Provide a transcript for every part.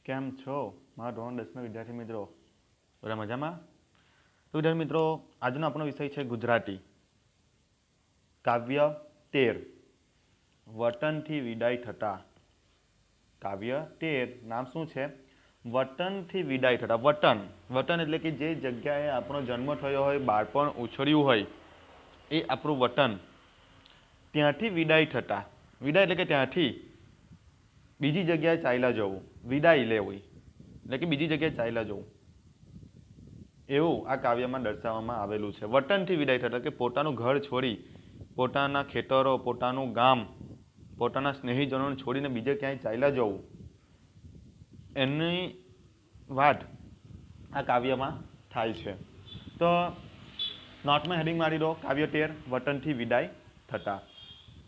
કેમ છો મારા ધોરણ 10ના વિદ્યાર્થી મિત્રો? બધા મજામાં? તો વિદ્યાર્થી મિત્રો, આજનો આપણો વિષય છે ગુજરાતી. કાવ્ય 13 વતનથી વિદાય થતા. કાવ્ય 13 નામ શું છે? વતનથી વિદાય થતા. વતન એટલે કે જે જગ્યાએ આપણો જન્મ થયો હોય, બાળપણ ઉછળ્યું હોય, એ આપણું વતન. ત્યાંથી વિદાય થતા. વિદાય એટલે કે ત્યાંથી બીજી જગ્યાએ ચાલ્યા જવું. વિદાય લેવી એટલે કે બીજી જગ્યાએ ચાલ્યા જવું, એવું આ કાવ્યમાં દર્શાવવામાં આવેલું છે. વતનથી વિદાય થતા કે પોતાનું ઘર છોડી, પોતાના ખેતરો, પોતાનું ગામ, પોતાના સ્નેહીજનોને છોડીને બીજે ક્યાંય ચાલ્યા જવું, એની વાત આ કાવ્યમાં થાય છે. તો નોટમાં હેડિંગ મારી દો, કાવ્ય 13 વતનથી વિદાય થતા.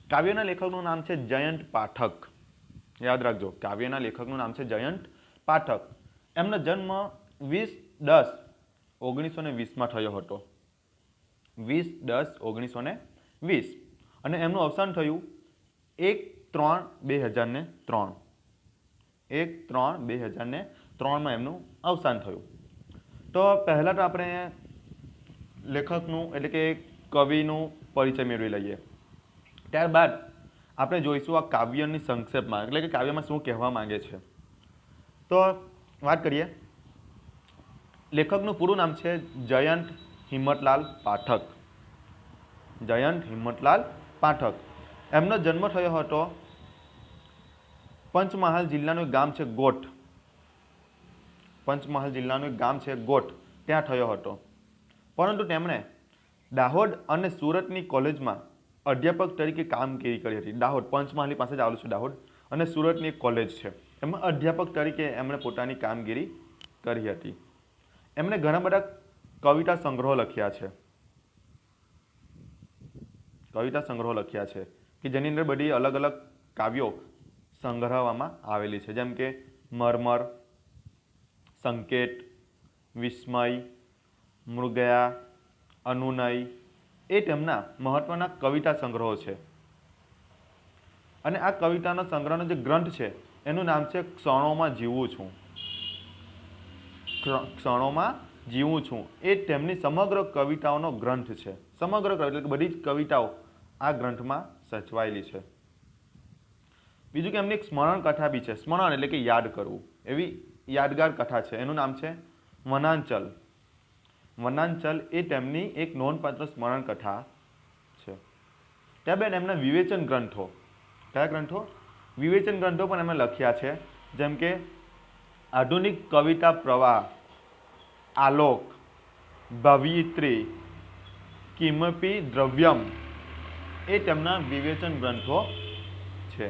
કાવ્યના લેખકનું નામ છે જયંત પાઠક. યાદ રાખજો, કાવ્યના લેખકનું નામ છે જયંત પાઠક. એમનો જન્મ 20/10/1920 થયો હતો. 20/10/1920 અને એમનું અવસાન થયું 1/3/2003. 1/3/2003 એમનું અવસાન થયું. તો પહેલા તો આપણે લેખકનું એટલે કે કવિનું પરિચય મેળવી લઈએ. ત્યારબાદ આપણે જોઈશું આ કાવ્યની સંક્ષેપમાં, એટલે કે કાવ્યમાં શું કહેવા માંગે છે. તો વાત કરીએ. લેખકનું પૂરું નામ છે જયંત હિંમતલાલ પાઠક. જયંત હિંમતલાલ પાઠક. એમનો જન્મ થયો હતો પંચમહાલ જિલ્લાનું એક ગામ છે ગોઠ. પંચમહાલ જિલ્લાનું એક ગામ છે ગોઠ, ત્યાં થયો હતો. પરંતુ તેમણે દાહોદ અને સુરતની કોલેજમાં અધ્યાપક તરીકે કામગીરી કરી હતી. દાહોદ, પંચમહાલની પાસે જ આવેલું છે દાહોદ, અને સુરતની એક કોલેજ છે, એમાં અધ્યાપક તરીકે એમણે પોતાની કામગીરી કરી હતી. એમણે ઘણા બધા કવિતા સંગ્રહો લખ્યા છે. કવિતા સંગ્રહો લખ્યા છે કે જેની અંદર બધી અલગ અલગ કાવ્યો સંગ્રહવામાં આવેલી છે, જેમ કે મરમર, સંકેત, વિસ્મય, મૃગયા, અનુનય, એ તેમના મહત્વના કવિતા સંગ્રહો છે. અને આ કવિતાનો સંગ્રહનો જે ગ્રંથ છે એનું નામ છે ક્ષણોમાં જીવું છું. ક્ષણોમાં જીવું છું એ તેમની સમગ્ર કવિતાઓનો ગ્રંથ છે. સમગ્ર એટલે કે બધી જ કવિતાઓ આ ગ્રંથમાં સચવાયેલી છે. બીજું કે એમની એક સ્મરણ કથા બી છે. સ્મરણ એટલે કે યાદ કરવું, એવી યાદગાર કથા છે. એનું નામ છે વનાંચલ. વનાંચલ એ તેમની એક નોંધપાત્ર સ્મરણ કથા છે. ત્યારબાદ એમના વિવેચન ગ્રંથો. કયા ગ્રંથો? વિવેચન ગ્રંથો પણ એમણે લખ્યા છે, જેમ કે આધુનિક કવિતા પ્રવાહ, આલોક, ભવિત્રી, કિમપી દ્રવ્યમ, એ તેમના વિવેચન ગ્રંથો છે.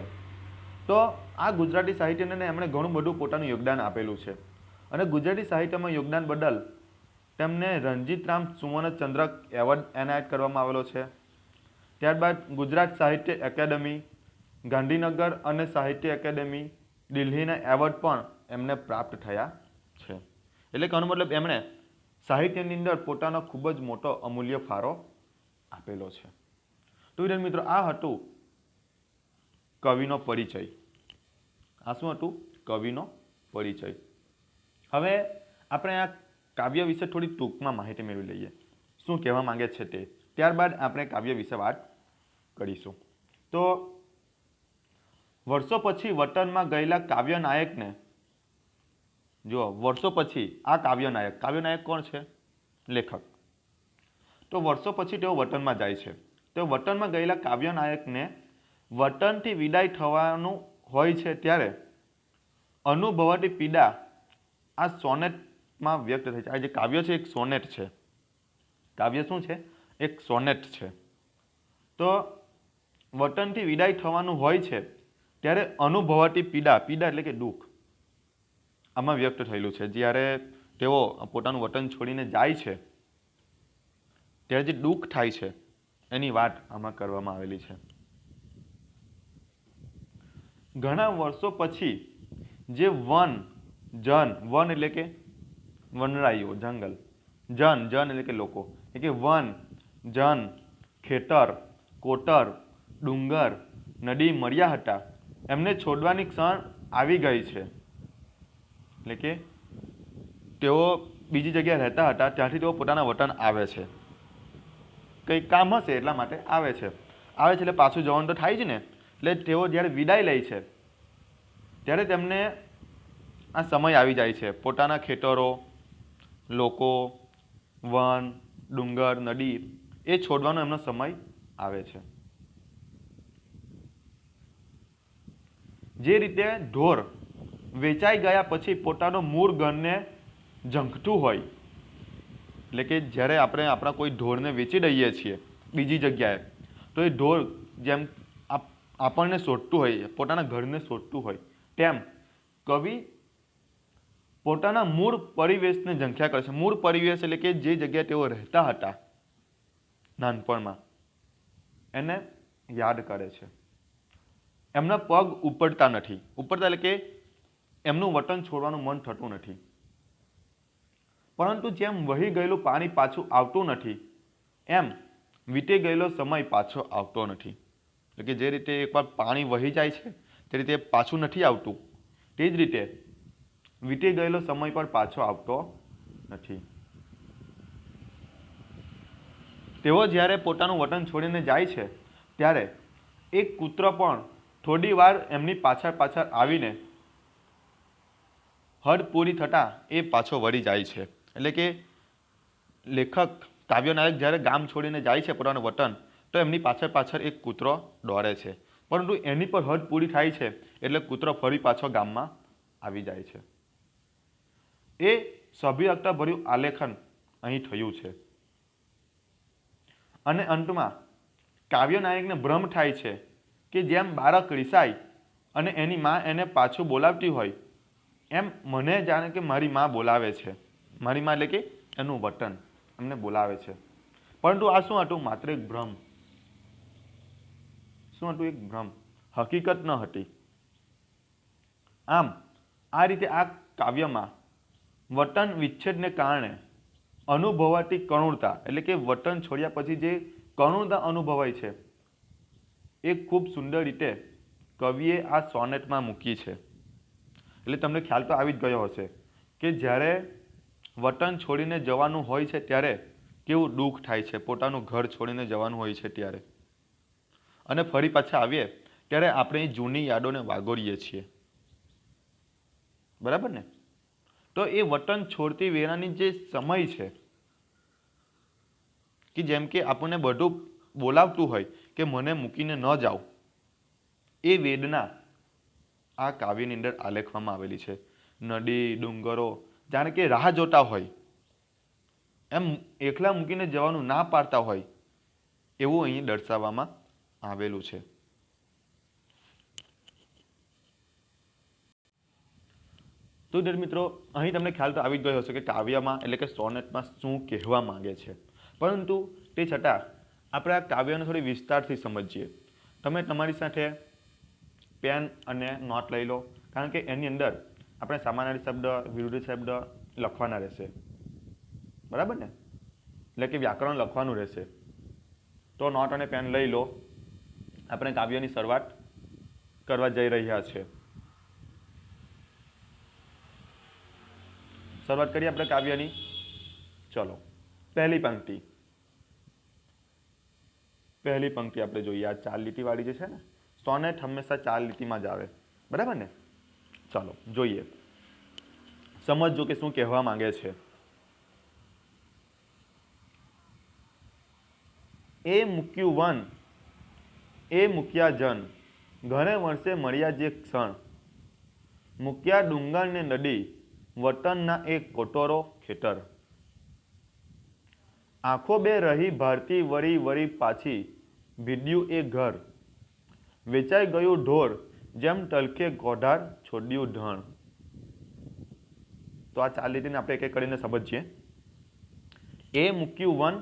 તો આ ગુજરાતી સાહિત્યને એમણે ઘણું બધું પોતાનું યોગદાન આપેલું છે. અને ગુજરાતી સાહિત્યમાં યોગદાન બદલ તેમને રણજીતરામ સુવર્ણચંદ્રક એવોર્ડ એનાયત કરવામાં આવેલો છે. ત્યારબાદ ગુજરાત સાહિત્ય એકેડમી, ગાંધીનગર અને સાહિત્ય એકેડમી, દિલ્હીના એવોર્ડ પણ એમને પ્રાપ્ત થયા છે. એટલે કે આનો મતલબ એમણે સાહિત્યની અંદર પોતાનો ખૂબ જ મોટો અમૂલ્ય ફાળો આપેલો છે. તો વિદ્યાર્થી મિત્રો, આ હતું કવિનો પરિચય. આ શું હતું? કવિનો પરિચય. હવે આપણે આ કાવ્ય વિશે થોડી ટૂંકમાં માહિતી મેળવી લઈએ, શું કહેવા માંગે છે તે. ત્યારબાદ આપણે કાવ્ય વિશે વાત કરીશું. તો વર્ષો પછી વતનમાં ગયેલા કાવ્ય નાયકને, જો વર્ષો પછી આ કાવ્યનાયક કોણ છે? લેખક. તો વર્ષો પછી તેઓ વતનમાં જાય છે. તો વતનમાં ગયેલા કાવ્યનાયકને વતનથી વિદાય થવાનું હોય છે ત્યારે અનુભવાતી પીડા આ સોનેટમાં વ્યક્ત થાય છે. આ જે કાવ્ય છે એક સોનેટ છે. કાવ્ય શું છે? એક સોનેટ છે. તો વતનથી વિદાય થવાનું હોય છે ત્યારે અનુભવાતી પીડા, પીડા એટલે કે દુઃખ, આમાં વ્યક્ત થયેલું છે. જ્યારે તેઓ પોતાનું વતન છોડીને જાય છે ત્યારે જે દુઃખ થાય છે એની વાત આમાં કરવામાં આવેલી છે. ઘણા વર્ષો પછી જે વન એટલે કે વનરાઈઓ, જંગલ, જન એટલે કે લોકો, એટલે કે વન, જન, ખેતર, કોટર, ડુંગર, નદી મળ્યા હતા, એમને છોડવાની ક્ષણ આવી ગઈ છે. એટલે કે તેઓ બીજી જગ્યાએ રહેતા હતા, ત્યાંથી તેઓ પોતાના વતન આવે છે, કંઈ કામ હશે એટલા માટે આવે છે એટલે પાછું જવાનું તો થાય જ ને. એટલે તેઓ જ્યારે વિદાય લે છે ત્યારે તેમને આ સમય આવી જાય છે, પોતાના ખેતરો, લોકો, વન, ડુંગર, નદી એ છોડવાનો એમનો સમય આવે છે. જે રીતે ઢોર વેચાઈ ગયા પછી પોતાનો મૂળ ઘરને ઝંખતું હોય, એટલે કે જ્યારે આપણે આપણા કોઈ ઢોરને વેચી દઈએ છીએ બીજી જગ્યાએ, તો એ ઢોર જેમ આપણને શોધતું હોય, પોતાના ઘરને શોધતું હોય, તેમ કવિ પોતાના મૂળ પરિવેશને ઝંખ્યા કરે છે. મૂળ પરિવેશ એટલે કે જે જગ્યાએ તેઓ રહેતા હતા નાનપણમાં, એને યાદ કરે છે. એમના પગ ઉપડતા નથી, ઉપડતા એટલે કે એમનું વતન છોડવાનું મન થતું નથી, પરંતુ જેમ વહી ગયેલું પાણી પાછું આવતું નથી, એમ વીતી ગયેલો સમય પાછો આવતો નથી. એટલે કે જે રીતે એકવાર પાણી વહી જાય છે તે રીતે પાછું નથી આવતું, તે જ રીતે વીતી ગયેલો સમય પણ પાછો આવતો નથી. તેઓ જ્યારે પોતાનું વતન છોડીને જાય છે ત્યારે એક કૂતરો પણ થોડી વાર એમની પાછળ આવીને હદ પૂરી થતાં એ પાછો વળી જાય છે. એટલે કે લેખક કાવ્યનાયક જ્યારે ગામ છોડીને જાય છે પોતાનું વતન, તો એમની પાછળ એક કૂતરો દોડે છે, પરંતુ એની પર હદ પૂરી થાય છે એટલે કૂતરો ફરી પાછો ગામમાં આવી જાય છે. એ સભ્યતાભર્યું આલેખન અહીં થયું છે. અને અંતમાં કાવ્યનાયકને ભ્રમ થાય છે કે જેમ બાળક રિસાય અને એની માં એને પાછું બોલાવતી હોય, એમ મને જાણે કે મારી માં બોલાવે છે. મારી માં એટલે કે એનું વતન એમને બોલાવે છે. પરંતુ આ શું હતું? માત્ર એક ભ્રમ. શું હતું? એક ભ્રમ, હકીકત ન હતી. આમ આ રીતે આ કાવ્યમાં વતન વિચ્છેદને કારણે અનુભવાતી કરુણતા, એટલે કે વતન છોડ્યા પછી જે કરુણતા અનુભવાય છે, એ ખૂબ સુંદર રીતે કવિએ આ સોનેટમાં મૂકી છે. એટલે તમને ખ્યાલ તો આવી જ ગયો હશે કે જ્યારે વતન છોડીને જવાનું હોય છે ત્યારે કેવું દુઃખ થાય છે, પોતાનું ઘર છોડીને જવાનું હોય છે ત્યારે, અને ફરી પાછા આવીએ ત્યારે આપણે જૂની યાદોને વાગોળીએ છીએ. બરાબર ને? તો એ વતન છોડતી વેળાની જે સમય છે, કે જેમ કે આપણને બધું બોલાવતું હોય કે મને મૂકીને ન જાઓ, એ વેદના આ કાવ્યની અંદર આલેખવામાં આવેલી છે. નદી, ડુંગરો જાણે કે રાહ જોતા હોય, એમ એકલા મૂકીને જવાનું ના પાડતા હોય, એવું અહીં દર્શાવવામાં આવેલું છે. તો વિદ્યાર્થી મિત્રો, અહીં તમને ખ્યાલ તો આવી જ ગયો હશે કે કાવ્યમાં એટલે કે સોનેટમાં શું કહેવા માંગે છે. પરંતુ તે છતાં આપણે આ કાવ્યને થોડી વિસ્તારથી સમજીએ. તમે તમારી સાથે પેન અને નોટ લઈ લો, કારણ કે એની અંદર આપણે સમાનાર્થી શબ્દ, વિરુદ્ધ શબ્દ લખવાના રહેશે. બરાબર ને? એટલે કે વ્યાકરણ લખવાનું રહેશે. તો નોટ અને પેન લઈ લો. આપણે કાવ્યની શરૂઆત કરવા જઈ રહ્યા છે. શરૂઆત કરીએ આપણે કાવ્યની. ચલો, પહેલી પંક્તિ આપણે જોઈએ. આ 4 લીટીવાળી જે છે ને, સોનેટ હંમેશા 4 લીટીમાં જ આવે. બરાબર ને? ચાલો જોઈએ, સમજો કે શું કહેવા માંગે છે. એ મૂક્યું વન, એ મૂક્યા જન, ઘણે વર્ષે મળ્યા જે ક્ષણ, મૂક્યા ડુંગર ને નદી, વતનના એક કોટોરો ખેતર. આંખો બે રહી ભારતી વળી વળી પાછી, ભીડ્યું એ ઘર, વેચાઈ ગયું ઢોર, જેમ તલખે ગોઢાર છોડ્યું ધણ. તો આ 4 લીટીને આપણે એક એક કરીને સમજીએ. એ મૂક્યું વન,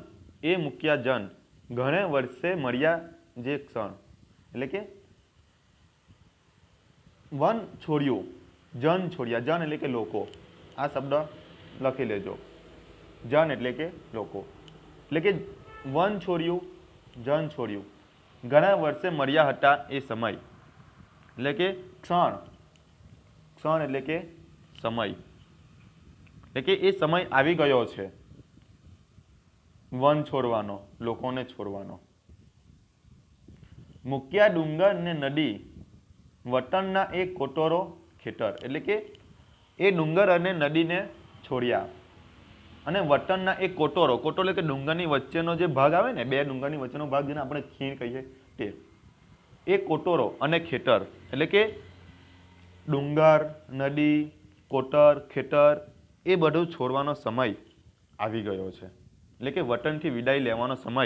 એ મૂક્યા જન, ઘણે વર્ષે મળ્યા જે ક્ષણ. એટલે કે વન છોડ્યું, જન છોડ્યા. જન એટલે કે લોકો. આ શબ્દ લખી લેજો. જન એટલે કે લોકો. એટલે કે વન છોડ્યું, જન છોડ્યું, ઘણા વર્ષે મળ્યા હતા એ સમય, એટલે કે ક્ષણ. ક્ષણ એટલે કે સમય. એટલે કે એ સમય આવી ગયો છે વન છોડવાનો, લોકોને છોડવાનો. મૂક્યા ડુંગર ને નદી વતનના એ કોટોરો ખેતર, એટલે કે એ ડુંગર અને નદીને છોડ્યા અને વતનના એ કોટોરો, કોટોરો એટલે કે ડુંગરની વચ્ચેનો જે ભાગ આવે ને, બે ડુંગરની વચ્ચેનો ભાગ જેને આપણે ખીણ કહીએ તે, એ કોટોરો અને ખેતર, એટલે કે ડુંગર, નદી, કોટર, ખેતર એ બધું છોડવાનો સમય આવી ગયો છે. એટલે કે વતનથી વિદાય લેવાનો સમય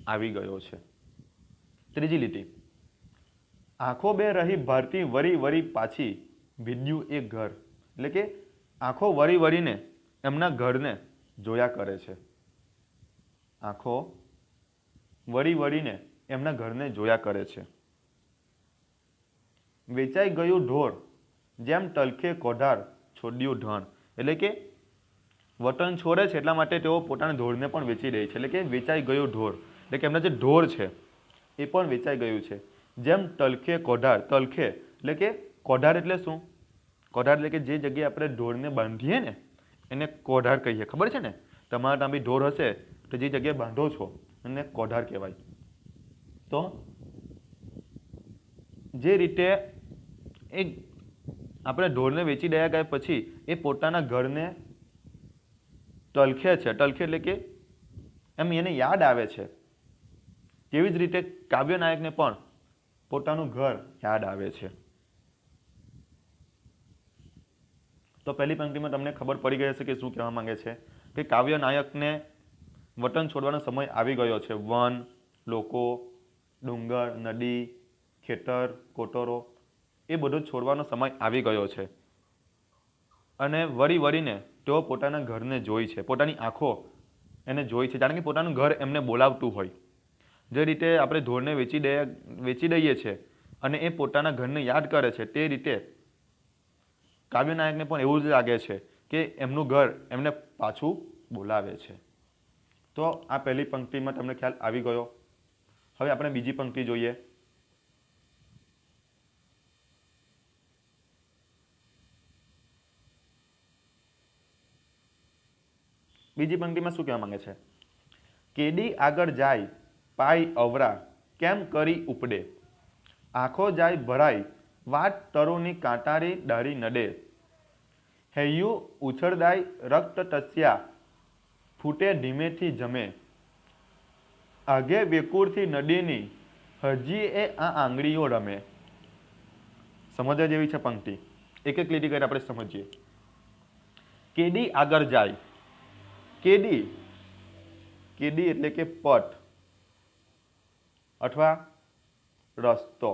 આવી ગયો છે. ત્રીજી લીટી, આંખો બે રહી ભારતી વરી વરી પાછી વિદ્યું એ ઘર, એટલે કે આંખો વરી વરીને એમના ઘરને જોયા કરે છે. આંખો વળી વળીને એમના ઘરને જોયા કરે છે. વેચાઈ ગયું ઢોર જેમ તલખે કોઢાર છોડ્યું ધન, એટલે કે વતન છોડે છે એટલા માટે તેઓ પોતાના ઢોરને પણ વેચી દે છે. એટલે કે વેચાઈ ગયું ઢોર, એટલે કે એમના જે ઢોર છે એ પણ વેચાઈ ગયું છે. જેમ તલખે કોઢાર, તલખે એટલે કે કોઢાર એટલે શું? કોઢાર એટલે કે જે જગ્યાએ આપણે ઢોરને બાંધીએ ને એને કોઢાર કહીએ. ખબર છે ને? તમારા ત્યાં બી ઢોર હશે તો જે જગ્યાએ બાંધો છો એને કોઢાર કહેવાય. તો જે રીતે એ આપણે ઢોરને વેચી દયા ગયા પછી એ પોતાના ઘરને તલખે છે, તલખે એટલે કે એમ એને યાદ આવે છે, તેવી જ રીતે કાવ્યનાયકને પણ પોતાનું ઘર યાદ આવે છે. તો પહેલી પંક્તિમાં તમને ખબર પડી ગઈ હશે કે શું કહેવા માંગે છે કે કાવ્યનાયકને વતન છોડવાનો સમય આવી ગયો છે. વન, લોકો, ડુંગર, નદી, ખેતર, કોટરો એ બધું છોડવાનો સમય આવી ગયો છે અને વળી વળીને તેઓ પોતાના ઘરને જોઈ છે, પોતાની આંખો એને જોઈ છે, જાણે કે પોતાનું ઘર એમને બોલાવતું હોય. જે રીતે આપણે ઢોરને વેચી દઈએ છીએ અને એ પોતાના ઘરને યાદ કરે છે, તે રીતે કાવ્યનાયકને પણ એવું જ લાગે છે કે એમનું ઘર એમને પાછું બોલાવે છે. તો આ પહેલી પંક્તિમાં તમને ખ્યાલ આવી ગયો. હવે આપણે બીજી પંક્તિ જોઈએ. બીજી પંક્તિમાં શું કહેવા માંગે છે? કેડી આગળ જાય પાય અવરા કેમ કરી ઉપડે, આંખો જાય ભરાય વાત તરુની કાંટારી ડાળી નડે, હૈયું ઉછળદાય રક્ત તસ્યા ફૂટે ધીમેથી જમે, આગે વેકુરથી નદીની હજી એ આ આંગળીઓ રમે. સમજવા જેવી છે પંક્તિ. એક એક લીટી કરી આપણે સમજીએ. કેડી આગળ જાય, કેડી, કેડી એટલે કે પટ અથવા રસ્તો.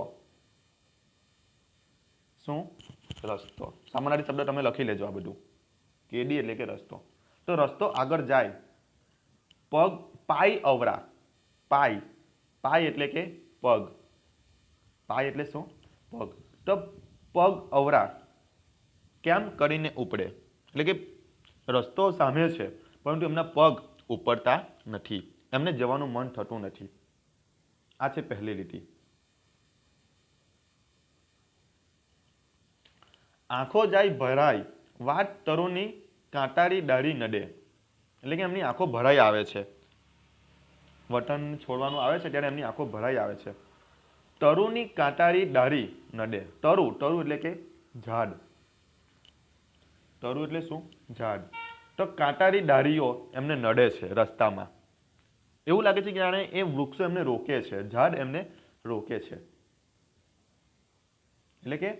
શું? રસ્તો. સામાન્ય શબ્દ તમે લખી લેજો આ બધું. કેડી એટલે કે રસ્તો. તો રસ્તો આગળ જાય, પગ પાય અવરા, પાય, પાય એટલે કે પગ, પાય એટલે શું? પગ. તો પગ અવરા કેમ કરીને ઉપડે, એટલે કે રસ્તો સામે છે પરંતુ એમના પગ ઉપડતા નથી, એમને જવાનું મન થતું નથી. આ છે પહેલી લીટી. આંખો જાય ભરાય વાત તરુની કાંટાળી ડાળી નડે, એટલે કે એમની આંખો ભરાઈ આવે છે, વતન છોડવાનું આવે છે ત્યારે એમની આંખો ભરાઈ આવે છે. તરુની કાંટાળી ડાળી નડે, તરુ, તરુ એટલે કે ઝાડ, તરુ એટલે શું? ઝાડ. તો કાંટાળી ડાળીઓ એમને નડે છે રસ્તામાં. એવું લાગે છે કે જાણે એ વૃક્ષો એમને રોકે છે, ઝાડ એમને રોકે છે. એટલે કે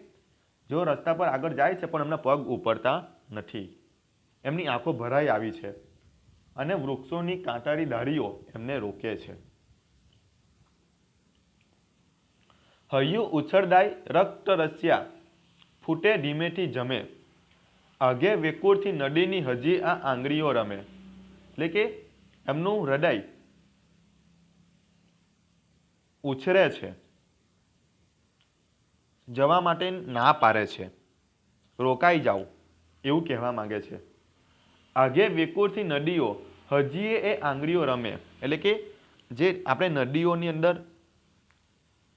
જો રસ્તા પર આગળ જાય છે પણ એમના પગ ઉપડતા નથી, એમની આંખો ભરાઈ આવી છે અને વૃક્ષોની કાંટાળી ડાળીઓ એમને રોકે છે. હૈયું ઉછળદાય રક્ત રસ્યા ફૂટે ધીમેથી જમે, આગે વેકુરથી નદીની હજી આ આંગળીઓ રમે, એટલે કે એમનું હૃદય ઉછરે છે, જવા માટે ના પાડે છે, રોકાઈ જાઓ એવું કહેવા માંગે છે. આગે વેકુરથી નદીઓ હજી એ આંગળીઓ રમે, એટલે કે જે આપણે નદીઓની અંદર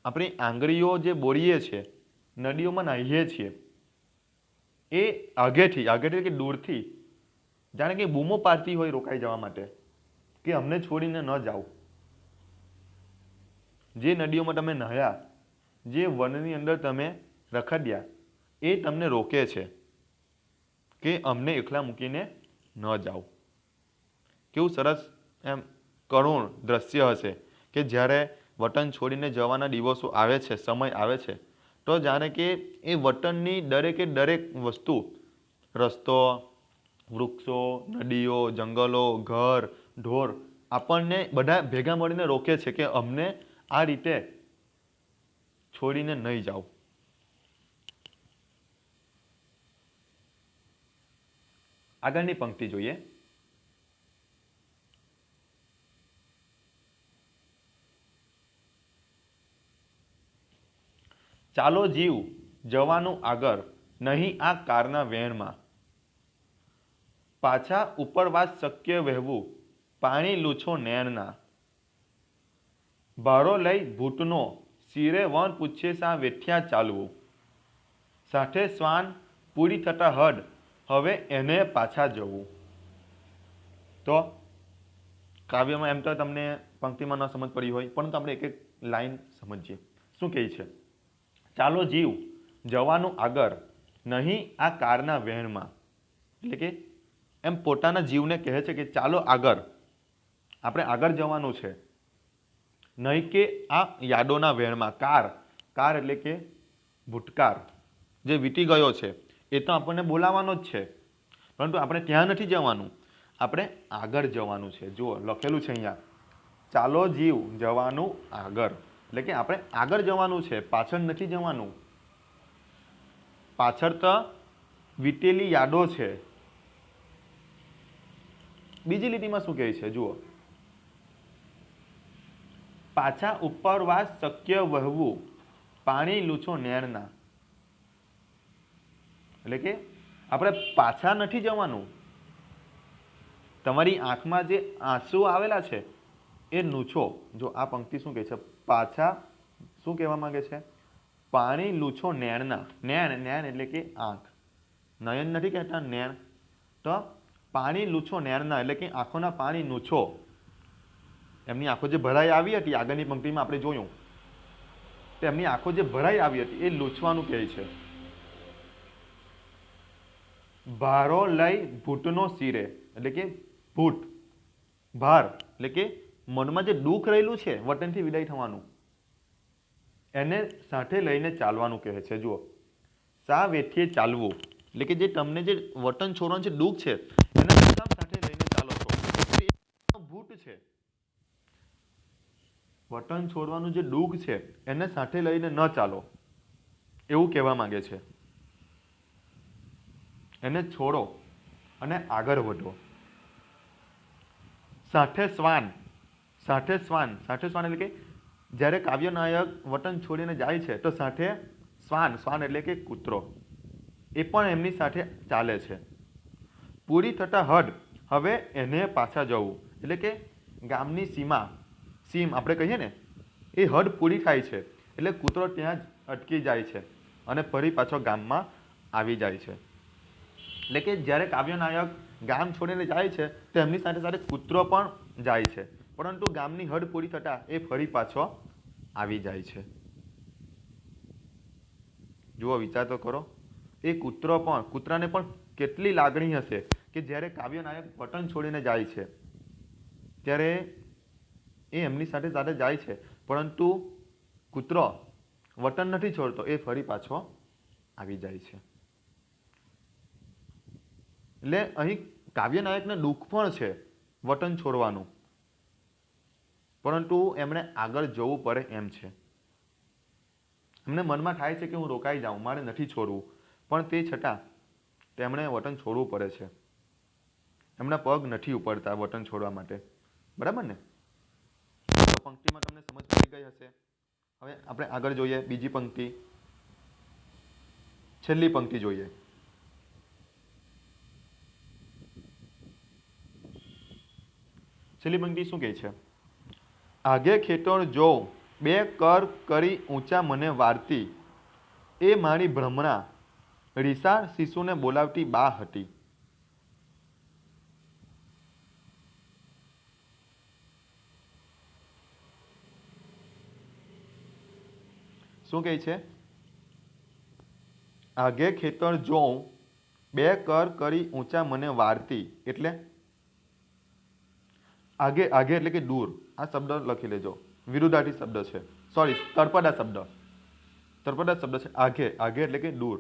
આપણી આંગળીઓ જે બોળીએ છીએ, નદીઓમાં નાહીએ છીએ, એ આગેથી, આગેથી કે દૂરથી જાણે કે બૂમો પાડતી હોય રોકાઈ જવા માટે કે અમને છોડીને ન જાઓ. જે નદીઓમાં તમે નહાયા, જે વનની અંદર તમે રખડ્યા, એ તમને રોકે છે કે અમને એકલા મૂકીને ન જાઓ. કેવું સરસ એમ કરુણ દ્રશ્ય હશે કે જ્યારે વતન છોડીને જવાના દિવસો આવે છે, સમય આવે છે, તો જાણે કે એ વતનની દરેકે દરેક વસ્તુ, રસ્તો, વૃક્ષો, નદીઓ, જંગલો, ઘર, ઢોર, આપણને બધા ભેગા મળીને રોકે છે કે અમને આ રીતે છોડીને નહીં જાઓ. આગળની પંક્તિ જોઈએ. ચાલો જીવ જવાનું આગળ, નહીં આ કારના વેણમાં. પાછા ઉપરવાસ શક્ય વહેવું, પાણી લૂછો નેણના. ભારો લઈ ભૂતનો, શિરે વન પૂછે સા વેઠ્યા ચાલવું. સાથે શ્વાન પૂરી થતા હડ, હવે એને પાછા જવું. તો કાવ્યમાં એમ તો તમને પંક્તિમાં ન સમજ પડી હોય, પરંતુ આપણે એક એક લાઈન સમજીએ. શું કહે છે? ચાલો જીવ જવાનું આગળ, નહીં આ કારના વહેણમાં. એટલે કે એમ પોતાના જીવને કહે છે કે ચાલો આગળ, આપણે આગળ જવાનું છે, નહીં કે આ યાદોના વહેણમાં. કાર એટલે કે ભૂતકાળ જે વીતી ગયો છે એ તો આપણને બોલાવવાનો જ છે, પરંતુ આપણે ત્યાં નથી જવાનું, આપણે આગળ જવાનું છે. જુઓ લખેલું છે અહીંયા, ચાલો જીવ જવાનું આગળ, એટલે કે આપણે આગળ જવાનું છે, પાછળ નથી જવાનું. પાછળ તો વીતેલી યાદો છે. બીજી લીટીમાં શું કહે છે? જુઓ, પાછા ઉપરવાસ શક્ય વહેવું, પાણી લૂછો નેણના. એટલે કે આપણે પાછા નથી જવાનું. તમારી આંખમાં જે આંસુ આવેલા છે એ લૂછો. જો આ પંક્તિ શું કહે છે? પાછા શું કહેવા માંગે છે? પાણી લૂછો નેણના. નેણ એટલે કે આંખ, નયન નથી કહેતા, નેણ. તો પાણી લૂછો નેણના એટલે કે આંખોના પાણી લૂછો. એમની આંખો જે ભરાઈ આવી હતી, આગળની પંક્તિમાં આપણે જોયું, તો એમની આંખો જે ભરાઈ આવી હતી એ લૂછવાનું કહે છે. ભારો લઈ ભૂતનો શિરે, એટલે કે ભૂત, ભાર એટલે કે મનમાં જે દુઃખ રહેલું છે વતનથી વિદાય થવાનું, એને સાથે લઈને ચાલવાનું કહે છે. જુઓ, સા વેઠીએ ચાલવું, એટલે કે જે તમને જે વતન છોડવાનું જે દુઃખ છે એને સાથે લઈને ચાલો છો. ભૂત છે, વતન છોડવાનું જે દુઃખ છે એને સાથે લઈને ન ચાલો, એવું કહેવા માંગે છે. એને છોડો અને આગળ વધો. સાથે શ્વાન એટલે કે જ્યારે કાવ્યનાયક વતન છોડીને જાય છે તો સાથે શ્વાન એટલે કે કૂતરો, એ પણ એમની સાથે ચાલે છે. પૂરી થતા હદ, હવે એને પાછા જવું, એટલે કે ગામની સીમ આપણે કહીએ ને, એ હદ પૂરી થાય છે એટલે કૂતરો ત્યાં જ અટકી જાય છે અને ફરી પાછો ગામમાં આવી જાય છે. એટલે કે જ્યારે કાવ્યનાયક ગામ છોડીને જાય છે તો એમની સાથે સાથે કૂતરો પણ જાય છે, પરંતુ ગામની હદ પૂરી થતાં એ ફરી પાછો આવી જાય છે. જુઓ, વિચાર તો કરો, એ કૂતરાને પણ કેટલી લાગણી હશે કે જ્યારે કાવ્યનાયક વતન છોડીને જાય છે ત્યારે એ એમની સાથે સાથે જાય છે, પરંતુ કૂતરો વતન નથી છોડતો, એ ફરી પાછો આવી જાય છે. એટલે અહીં કાવ્યનાયકને દુઃખ પણ છે વતન છોડવાનું, પરંતુ એમણે આગળ જવું પડે એમ છે. એમને મનમાં થાય છે કે હું રોકાઈ જાઉં, મારે નથી છોડવું, પણ તે છતાં તેમણે વતન છોડવું પડે છે. એમના પગ નથી ઉપડતા વતન છોડવા માટે. બરાબર ને? તો પંક્તિમાં તમને સમજ પડી ગઈ હશે. હવે આપણે આગળ જોઈએ, બીજી પંક્તિ, છેલ્લી પંક્તિ જોઈએ. છેલ્લી પંક્તિ શું કહે છે? આગે ખેતર જોઉં, બે કર કરી ઊંચા મને વારતી, એ મારી ભ્રમણા, રીસા શિશુને બોલાવતી બા હતી. શું કહે છે? આગે ખેતર જોઉં બે કર કરી ઊંચા મને વારતી. એટલે આગે આગે એટલે કે દૂર. આ શબ્દ લખી લેજો, વિરુદ્ધાર્થી શબ્દ છે, સોરી તળપદા શબ્દ. તળપદા શબ્દ છે આગે. આગે એટલે કે દૂર.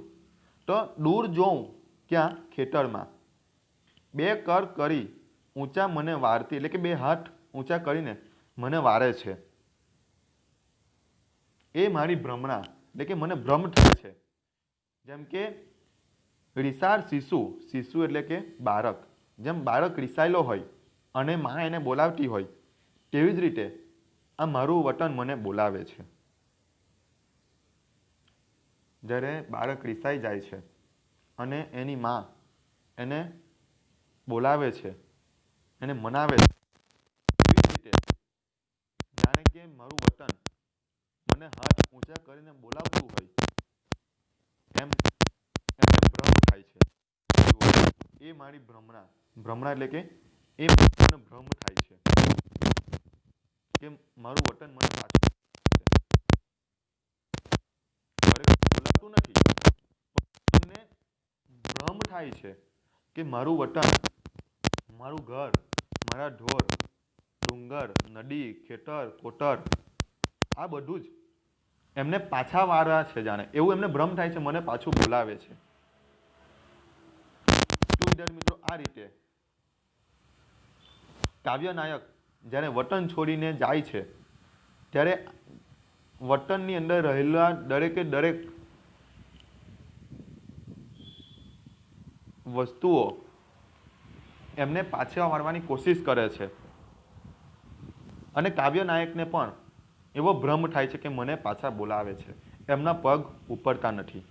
તો દૂર જોઉં ક્યાં? ખેતરમાં. બે કર કરી ઊંચા મને વારતી એટલે કે બે હાથ ઊંચા કરીને મને વારે છે. એ મારી ભ્રમણા એટલે કે મને ભ્રમ થાય છે. જેમ કે રિસાર શિશુ, શિશુ એટલે કે બાળક, જેમ બાળક રિસાયેલો હોય અને માં એને બોલાવતી હોય તેવી જ રીતે આ મારું વતન મને બોલાવે છે. જ્યારે બાળક રિસાઈ જાય છે અને એની માં એને બોલાવે છે, એને મનાવે છે, એવી જ રીતે જાણે કે મારું વતન મને હાથ ઊંચા કરીને બોલાવતું હોય એમ એને ભ્રમ થાય છે. એ મારી ભ્રમણા. ભ્રમણા એટલે કે એ મને ભ્રમ થાય છે કે મારું વતન મને પાછું બોલાવતું નથી, મને ભ્રમ થાય છે કે મારું વતન, મારું ઘર, મારા ઢોર, ડુંગર, નદી, ખેતર, કોટર આ બધું જ એમને પાછા વાળવા છે, જાણે એવું એમને ભ્રમ થાય છે, મને પાછું બોલાવે છે. તો વિદ્યાર્થી મિત્રો આ રીતે કાવ્ય નાયક જ્યારે વતન છોડીને જાય છે ત્યારે વતનની અંદર રહેલા દરેકે દરેક વસ્તુઓ એમને પાછા વાળવાની કોશિશ કરે છે અને કાવ્ય નાયકને પણ એવો ભ્રમ થાય છે કે મને પાછા બોલાવે છે, એમના પગ ઉપડતા નથી.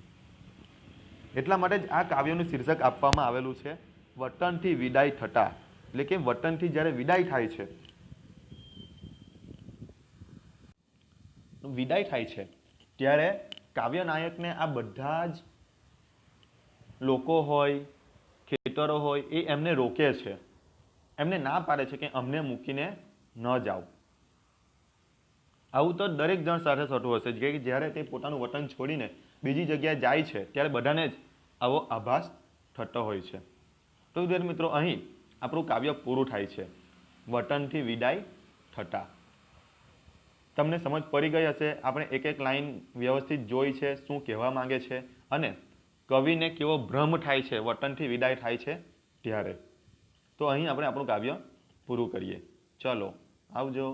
એટલા માટે જ આ કાવ્યનું શીર્ષક આપવામાં આવેલું છે વતનથી વિદાય થતા. એટલે કે વતનથી જ્યારે વિદાય થાય છે, વિદાય થાય છે ત્યારે કાવ્ય નાયકને આ બધા જ લોકો હોય, ખેતરો હોય એ એમને રોકે છે, એમને ના પાડે છે કે અમને મૂકીને ન જાઓ. આવું તો દરેક જણ સાથે થતું હશે કે જ્યારે તે પોતાનું વતન છોડીને બીજી જગ્યાએ જાય છે ત્યારે બધાને જ આવો આભાસ થતો હોય છે. તો વિદ્યાર્થી મિત્રો અહીં આપણું કાવ્ય પૂરું થાય છે વતનથી વિદાય થતા. તમને સમજ પડી ગઈ હશે. આપણે એક એક લાઈન વ્યવસ્થિત જોઈ છે, શું કહેવા માંગે છે અને કવિને કેવો ભ્રમ થાય છે વતનથી વિદાય થાય છે ત્યારે. તો અહીં આપણે આપણું કાવ્ય પૂરું કરીએ. ચલો આવજો.